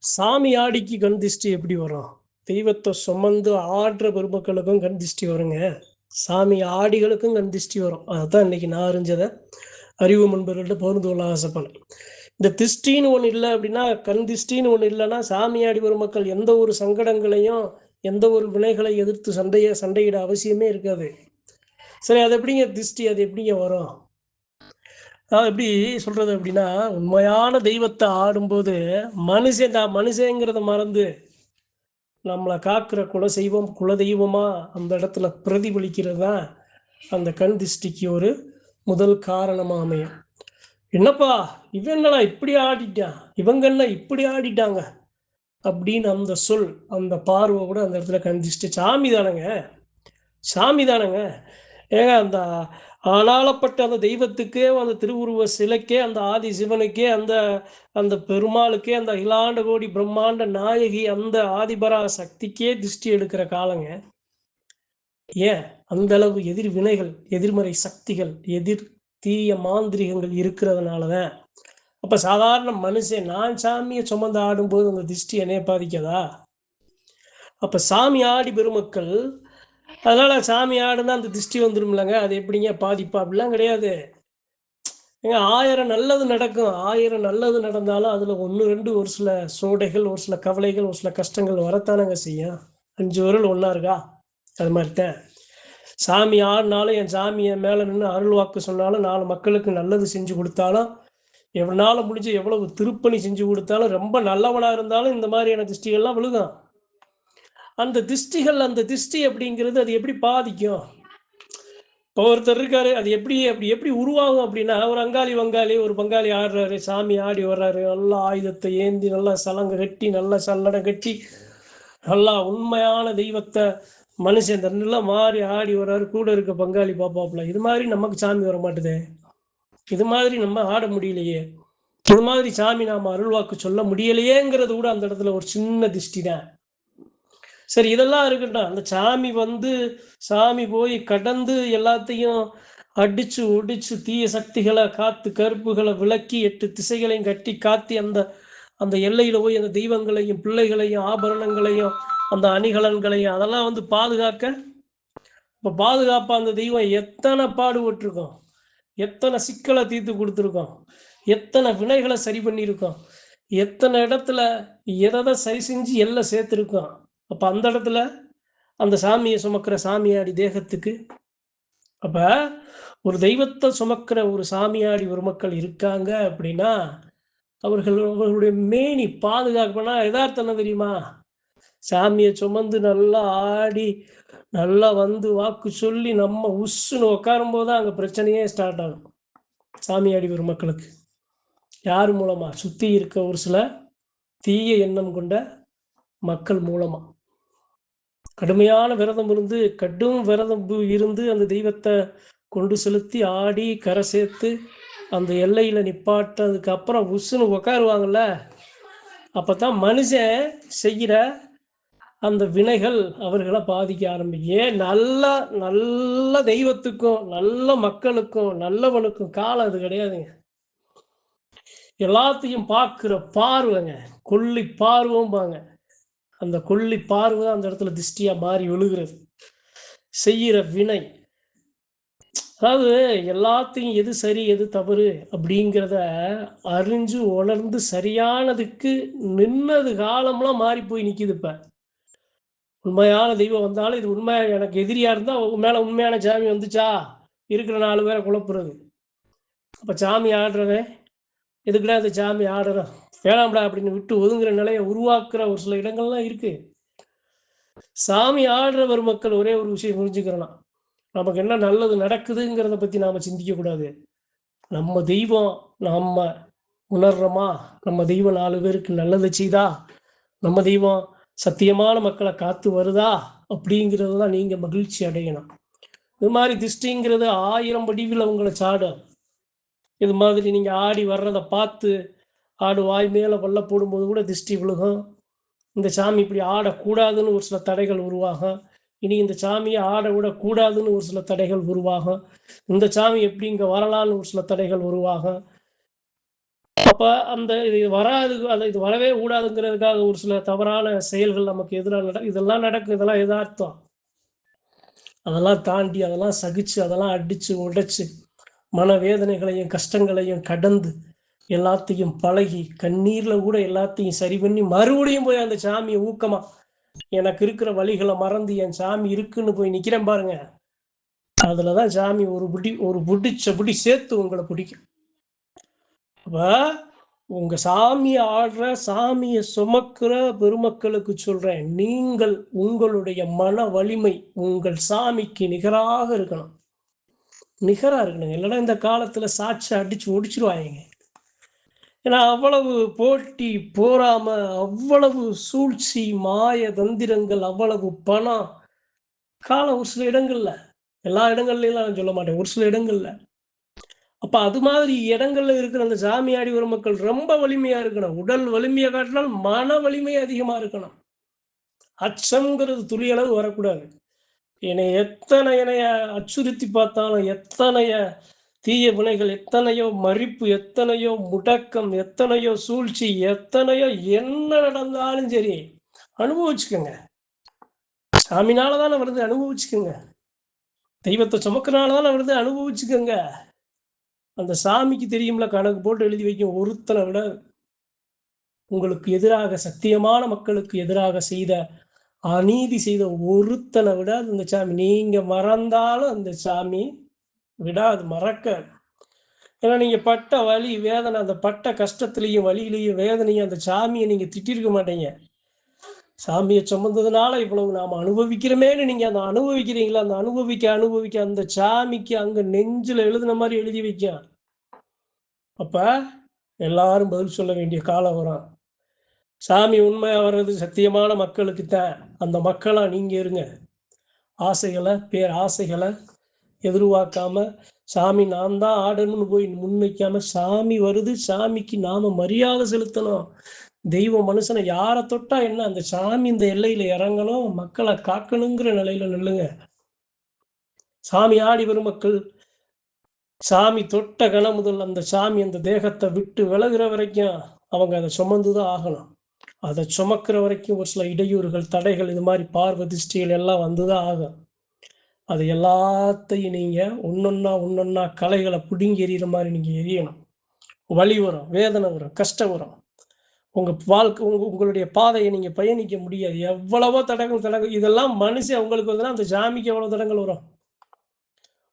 சாமி ஆடிக்கு கண் திஷ்டி எப்படி வரும்? தெய்வத்தை சுமந்து ஆடுற பெருமக்களுக்கும் கண் திஷ்டி வருங்க. சாமி ஆடிகளுக்கும் கண் திஷ்டி வரும். அதுதான் இன்னைக்கு நான் அறிஞ்சதை அறிவு முன்பர்கள்ட்ட பகிர்ந்து கொள்ள ஆசைப்படுறேன். இந்த திஷ்டின்னு ஒன்று இல்லை அப்படின்னா, கண் திஷ்டின்னு ஒன்று இல்லைன்னா, சாமி ஆடி பெருமக்கள் எந்த ஒரு சங்கடங்களையும் எந்த ஒரு வினைகளை எதிர்த்து சண்டையிட அவசியமே இருக்காது. சரி, அது எப்படிங்க திஷ்டி, அது எப்படிங்க வரும்? எப்படி சொல்றது அப்படின்னா, உண்மையான தெய்வத்தை ஆடும்போது மனுஷங்கிறத மறந்து நம்மளை காக்கிற குலதெய்வமா அந்த இடத்துல பிரதிபலிக்கிறது தான் அந்த கண் திஷ்டிக்கு ஒரு முதல் காரணமாக அமையும். என்னப்பா இவன் என்னடா இப்படி ஆடிட்டான், இவங்க என்ன இப்படி ஆடிட்டாங்க அப்படின்னு அந்த சொல், அந்த பார்வை கூட அந்த இடத்துல கண் திஷ்டி. சாமி தானேங்க. ஏங்க அந்த ஆளாளப்பட்ட அந்த தெய்வத்துக்கே, அந்த திருவுருவ சிலைக்கே, அந்த ஆதி சிவனுக்கே, அந்த அந்த பெருமாளுக்கே, அந்த அகிலாண்ட கோடி பிரம்மாண்ட நாயகி அந்த ஆதிபரா சக்திக்கே திருஷ்டி எடுக்கிற காலங்க. ஏன் அந்த அளவு எதிர் வினைகள், எதிர்மறை சக்திகள், தீய மாந்திரிகங்கள் இருக்கிறதுனால தான். அப்போ சாதாரண மனுஷன் நான் சாமியை சுமந்து ஆடும்போது அந்த திருஷ்டி என்னைய பாதிக்காதா? அப்போ சாமி ஆடி பெருமக்கள் அதனால் சாமி ஆடுனா அந்த திருஷ்டி வந்துடும்லங்க. அது எப்படிங்க பாதிப்பா? அப்படிலாம் கிடையாது. ஏங்க 1000 நல்லது நடக்கும். 1000 நல்லது நடந்தாலும் அதில் 1, 2 ஒரு சில சோடைகள், ஒரு சில கவலைகள், ஒரு சில கஷ்டங்கள் வரத்தானங்க செய்யும். 5 விரல் ஒன்றா இருக்கா? அது மாதிரி தான் சாமி ஆடினாலும், என் சாமி என் மேலே நின்று அருள் வாக்கு சொன்னாலும், 4 மக்களுக்கு நல்லது செஞ்சு கொடுத்தாலும், எவ்வளோ முடிஞ்சு எவ்வளவு திருப்பணி செஞ்சு கொடுத்தாலும், ரொம்ப நல்லவனாக இருந்தாலும் இந்த மாதிரியான திருஷ்டிகள்லாம் விழுகும். அந்த திருஷ்டி அப்படிங்கிறது அது எப்படி பாதிக்கும்? இப்போ ஒருத்தர் இருக்காரு, அது எப்படி உருவாகும் அப்படின்னா, ஒரு வங்காளி ஒரு பங்காளி ஆடுறாரு, சாமி ஆடி வர்றாரு, நல்லா ஆயுதத்தை ஏந்தி, நல்லா சலங்கை கட்டி, நல்லா சல்லடை கட்டி, நல்லா உண்மையான தெய்வத்தை மனுஷன் தன்னிலாம் மாறி ஆடி வர்றாரு. கூட இருக்க பங்காளி பாப்பாப்புல, இது மாதிரி நமக்கு சாமி வர மாட்டுதே, இது மாதிரி நம்ம ஆட முடியலையே, இது மாதிரி சாமி நாம் அருள்வாக்கு சொல்ல முடியலையேங்கிறது கூட அந்த இடத்துல ஒரு சின்ன திருஷ்டி தான். சரி, இதெல்லாம் இருக்கட்டும். அந்த சாமி போய் கடந்து எல்லாத்தையும் அடிச்சு ஒடிச்சு தீய சக்திகளை காத்து கருப்புகளை விளக்கி 8 திசைகளையும் கட்டி காத்தி அந்த எல்லையில் போய் அந்த தெய்வங்களையும் பிள்ளைகளையும் ஆபரணங்களையும் அந்த அணிகலன்களையும் அதெல்லாம் பாதுகாக்க, இப்போ பாதுகாப்பா அந்த தெய்வம் எத்தனை பாடுபட்டிருக்கோம், எத்தனை சிக்கலை தீர்த்து கொடுத்துருக்கோம், எத்தனை வினைகளை சரி பண்ணியிருக்கோம், எத்தனை இடத்துல எதை சரி செஞ்சு எல்லாம் சேர்த்துருக்கோம். அப்போ அந்த இடத்துல அந்த சாமியை சுமக்கிற சாமியாடி தேகத்துக்கு, அப்போ ஒரு தெய்வத்தை சுமக்கிற ஒரு சாமியாடி ஒரு மக்கள் இருக்காங்க அப்படின்னா, அவர்களுடைய மேனி பாதுகாப்புனா யதார்த்தம் என்ன தெரியுமா? சாமியை சுமந்து நல்லா ஆடி நல்லா வாக்கு சொல்லி நம்ம உஸ்ஸுன்னு உட்காரும் போது தான் அங்கே பிரச்சனையே ஸ்டார்ட் ஆகும். சாமியாடி ஒரு மக்களுக்கு யார் மூலமா? சுற்றி இருக்க ஒரு சில தீய எண்ணம் கொண்ட மக்கள் மூலமா கடுமையான விரதம் இருந்து, கடும் விரதம் இருந்து அந்த தெய்வத்தை கொண்டு செலுத்தி ஆடி கரை சேர்த்து அந்த எல்லையில் நிப்பாட்டதுக்கு அப்புறம் உசுன்னு உட்காருவாங்கல்ல, அப்போ தான் மனுஷன் செய்கிற அந்த வினைகள் அவர்களை பாதிக்க ஆரம்பிக்கும். நல்ல தெய்வத்துக்கும் நல்ல மக்களுக்கும் நல்லவனுக்கும் காலம் அது கிடையாதுங்க. எல்லாத்தையும் பார்க்குற பார்வைங்க, கொல்லி பார்வைம்பாங்க. அந்த கொல்லி பார்வை அந்த இடத்துல திருஷ்டியாக மாறி விழுகிறது. செய்கிற வினை, அதாவது எல்லாத்தையும் எது சரி எது தவறு அப்படிங்கிறத அறிஞ்சு உணர்ந்து சரியானதுக்கு நின்னது காலம்லாம் மாறி போய் நிற்கிது. இப்போ உண்மையான தெய்வம் வந்தாலும் இது உண்மையாக எனக்கு எதிரியாக இருந்தால் மேலே உண்மையான சாமி வந்துச்சா இருக்கிற 4 பேரை குழப்புறது. அப்போ சாமி ஆடுறவன் எதுக்குடா இந்த சாமி ஆடுறோம் வேணாம்டா அப்படின்னு விட்டு ஒதுங்குற நிலையை உருவாக்குற ஒரு சில இடங்கள்லாம் இருக்குது. சாமி ஆடுறவர் மக்கள் ஒரே ஒரு விஷயம் புரிஞ்சுக்கிறோம், நமக்கு என்ன நல்லது நடக்குதுங்கிறத பற்றி நாம் சிந்திக்கக்கூடாது. நம்ம தெய்வம் நம்ம உணர்றோமா, நம்ம தெய்வம் 4 பேருக்கு நல்லது செய்தா, நம்ம தெய்வம் சத்தியமான மக்களை காத்து வருதா அப்படிங்கிறது தான் நீங்கள் மகிழ்ச்சி அடையணும். இது மாதிரி திருஷ்டிங்கிறது 1000 வடிவில் உங்களை சாடும். இது மாதிரி நீங்கள் ஆடி வர்றதை பார்த்து ஆடு வாய் மேலே வல்ல போடும்போது கூட திருஷ்டி விழுகும். இந்த சாமி இப்படி ஆடக்கூடாதுன்னு ஒரு சில தடைகள் உருவாகும். இனி இந்த சாமியை ஆட விடக்கூடாதுன்னு ஒரு சில தடைகள் உருவாகும். இந்த சாமி எப்படி இங்கே வரலான்னு ஒரு சில தடைகள் உருவாகும். அப்ப அந்த இது வராது, இது வரவே கூடாதுங்கிறதுக்காக ஒரு சில தவறான செயல்கள் நமக்கு எதிரா இதெல்லாம் நடக்கும். இதெல்லாம் எதார்த்தம். அதெல்லாம் தாண்டி, அதெல்லாம் சகிச்சு, அதெல்லாம் அடிச்சு, உடைச்சு, மனவேதனைகளையும், கஷ்டங்களையும் கடந்து, எல்லாத்தையும் பழகி, கண்ணீர்ல கூட எல்லாத்தையும் சரி பண்ணி, மறுபடியும் போய் அந்த சாமிய ஊக்கமா, எனக்கு இருக்கிற வலிகள மறந்து என் சாமி இருக்குன்னு போய் நிக்கிறேன் பாருங்க. அதுல தான் சாமி ஒரு புடிச்ச புடி சேர்த்து உங்கள பிடிக்கும். அப்ப உங்க சாமிய ஆடுற, சாமிய சுமக்கிற பெருமக்களுக்கு சொல்றேன். நீங்கள் உங்களுடைய மன வலிமை உங்கள் சாமிக்கு நிகராக இருக்கணும். நிகரா இருக்கணுங்க. இல்லன்னா இந்த காலத்துல சாட்சி அடிச்சு ஒடிச்சுருவாய்ங்க. ஏன்னா அவ்வளவு போட்டி, போராம, அவ்வளவு சூழ்ச்சி, மாய தந்திரங்கள், அவ்வளவு பணம். காலம் ஒரு சில இடங்கள்ல, எல்லா இடங்கள்லயும் நான் சொல்ல மாட்டேன். ஒரு சில இடங்கள்ல. அப்ப அது மாதிரி இடங்கள்ல இருக்கிற அந்த சாமியாடி வரும் மக்கள் ரொம்ப வலிமையா இருக்கணும். உடல் வலிமைய காட்டினால் மன வலிமை அதிகமா இருக்கணும். அச்சம்ங்கிறது துளியளவு வரக்கூடாது. என்னைய அச்சுறுத்தி பார்த்தாலும், எத்தனைய தீய வினைகள், எத்தனையோ மறிப்பு, எத்தனையோ முடக்கம், எத்தனையோ சூழ்ச்சி, எத்தனையோ என்ன நடந்தாலும் சரி, அனுபவிச்சுக்கங்க. சாமினால தானே வருது, அனுபவிச்சுக்கங்க. தெய்வத்த சுமக்கிறனால தானே வருது, அனுபவிச்சுக்கங்க. அந்த சாமிக்கு தெரியும்ல, கணக்கு போட்டு எழுதி வைக்கும். ஒருத்தனை விட உங்களுக்கு எதிராக, சத்தியமான மக்களுக்கு எதிராக செய்த அநீதி செய்த ஒருத்தனை விட அந்த சாமி, நீங்க மறந்தாலும் அந்த சாமி விடாது, மறக்காது. ஏன்னா நீங்க பட்ட வலி, வேதனை, அந்த பட்ட கஷ்டத்திலையும், வலியிலையும், வேதனையும் அந்த சாமிய நீங்க திட்டியிருக்க மாட்டீங்க. சாமிய சுமந்ததுனால இவ்வளவு நாம அனுபவிக்கிறோமேன்னு நீங்க அந்த அனுபவிக்கிறீங்களா? அந்த அனுபவிக்க அந்த சாமிக்கு அங்க நெஞ்சுல எழுதுன மாரி எழுதி வைக்கும். அப்ப எல்லாரும் பதில் சொல்ல வேண்டிய காலம் வரும். சாமி உண்மையா வர்றது சத்தியமான மக்களுக்கு தான். அந்த மக்களா நீங்க இருங்க. பேராசைகள எதிர்பார்க்காம, சாமி நான் தான் ஆடணும்னு போய் முன்வைக்காம, சாமி வருது, சாமிக்கு நாம மரியாதை செலுத்தணும். தெய்வம் மனுஷனை யார தொட்டா என்ன? அந்த சாமி இந்த எல்லையில இறங்கணும், மக்கள காக்கணுங்கிற நிலையில நில்லுங்க. சாமி ஆடி வரும் மக்கள், சாமி தொட்ட கணம் முதல் அந்த சாமி அந்த தேகத்த விட்டு விலகுற வரைக்கும் அவங்க அத சுமந்து தான் ஆகணும். அத சுமக்கிற வரைக்கும் ஒரு சில இடையூறுகள், தடைகள், இது மாரி பார்வ திருஷ்டிகள் எல்லாம் வந்து தான் ஆகும். அது எல்லாத்தையும் நீங்க ஒண்ணொன்னா களைகள புடுங்கி எறியிற மாரி நீங்க எரியணும். வலி வரும், வேதனை வரும், கஷ்டம் வரும். உங்க வாழ்க்கை உங்களுடைய பாதைய நீங்க பயணிக்க முடியாது. எவ்வளவோ தடங்கள் இதெல்லாம் மனுஷன் உங்களுக்கு வந்துனா, அந்த சாமிக்கு எவ்வளவு தடங்கள் வரும்?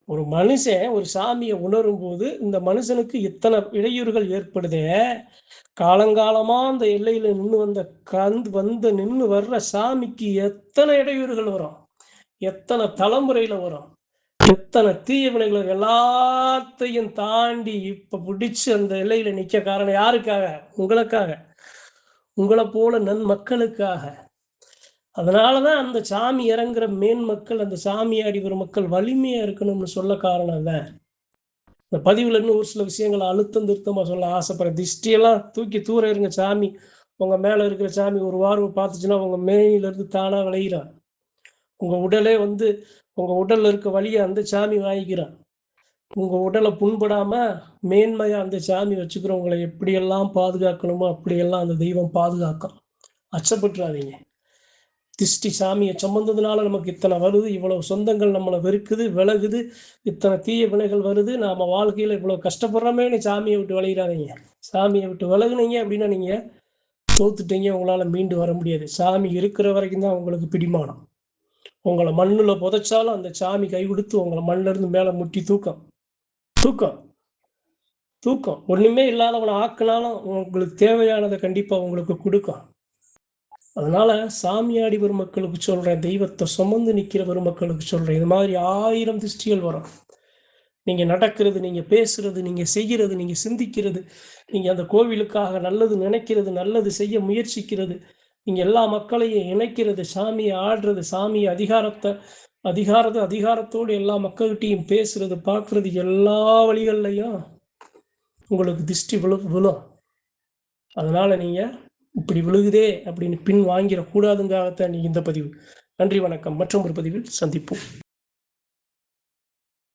ஒரு மனுஷன் ஒரு சாமிய உணரும்போது, இந்த மனுஷனுக்கு இத்தனை இடையூறுகள் ஏற்படுதே, காலங்காலமா அந்த எல்லையில நின்னு வந்து நின்னு வர்ற சாமிக்கு எத்தனை இடையூறுகள் வரும்? எத்தனை தலைமுறையில வரும்? எத்தனை தீய வினைகள் எல்லாத்தையும் தாண்டி இப்ப பிடிச்சு அந்த எல்லையில நிக்க காரணம் யாருக்காக? உங்களுக்காக. உங்கள போல நன்மக்களுக்காக. அதனால தான் அந்த சாமி இறங்குற மக்கள், அந்த சாமியாடி வரும் மக்கள் வலிமையா இருக்கணும்னு சொல்ல காரணம் அதான். இந்த பதிவுல இன்னும் ஒரு சில விஷயங்கள அழுத்தம் திருத்தமா சொல்ல ஆசைப்படுறேன். திஷ்டியெல்லாம் தூக்கி தூர இருங்க. சாமி உங்க மேல இருக்கிற சாமி ஒரு பார்வை பார்த்துச்சுன்னா, உங்க மேனியிலிருந்து தானா விளையிறான். உங்க உடலே உங்க உடல்ல இருக்க வலிய அந்த சாமி வாங்கிக்கிறான். உங்க உடல புண்படாம மேன்மையா அந்த சாமி வச்சுக்கிறவங்கள எப்படியெல்லாம் பாதுகாக்கணுமோ, அப்படியெல்லாம் அந்த தெய்வம் பாதுகாக்கும். அச்சப்பட்டுறாதீங்க. திஷ்டி சாமிய சுமந்ததுனால நமக்கு இத்தனை வருது, இவ்வளவு சொந்தங்கள் நம்மள வெறுக்குது, விலகுது, இத்தனை தீய வினைகள் வருது, நாம வாழ்க்கையில இவ்வளவு கஷ்டப்படுறோமேன்னு சாமிய விட்டு விலகிடாதீங்க. சாமிய விட்டு விலகுனீங்க அப்படின்னா, நீங்க தோத்துட்டீங்க. உங்களால மீண்டு வர முடியாது. சாமி இருக்கிற வரைக்கும் தான் உங்களுக்கு பிடிமானம். உங்கள மண்ணுல புதைச்சாலும் அந்த சாமி கை கொடுத்து உங்கள மண்ணுல இருந்து மேல முட்டி தூக்கம். தூக்கம். தூக்கம். ஒண்ணுமே இல்லாதவன ஆக்குனாலும் உங்களுக்கு தேவையானத கண்டிப்பா உங்களுக்கு குடுக்கும். அதனால சாமியாடி பெருமக்களுக்கு சொல்றேன், தெய்வத்த சுமந்து நிக்கிற பெருமக்களுக்கு சொல்றேன். இது மாதிரி 1000 திருஷ்டிகள் வரும். நீங்க நடக்கிறது, நீங்க பேசுறது, நீங்க செய்கிறது, நீங்க சிந்திக்கிறது, நீங்க அந்த கோவிலுக்காக நல்லது நினைக்கிறது, நல்லது செய்ய முயற்சிக்கிறது, நீங்க எல்லா மக்களையும் இணைக்கிறது, சாமிய ஆடுறது, சாமிய அதிகாரத்தோடு எல்லா மக்கள்கிட்டயும் பேசுறது, பார்க்குறது, எல்லா வழிகள்லையும் உங்களுக்கு திஷ்டி விழும். அதனால நீங்க இப்படி விழுகுதே அப்படின்னு பின் வாங்கிடக்கூடாதுங்காகத்தான் நீங்க இந்த பதிவு. நன்றி, வணக்கம். மற்றும் ஒரு பதிவில் சந்திப்போம்.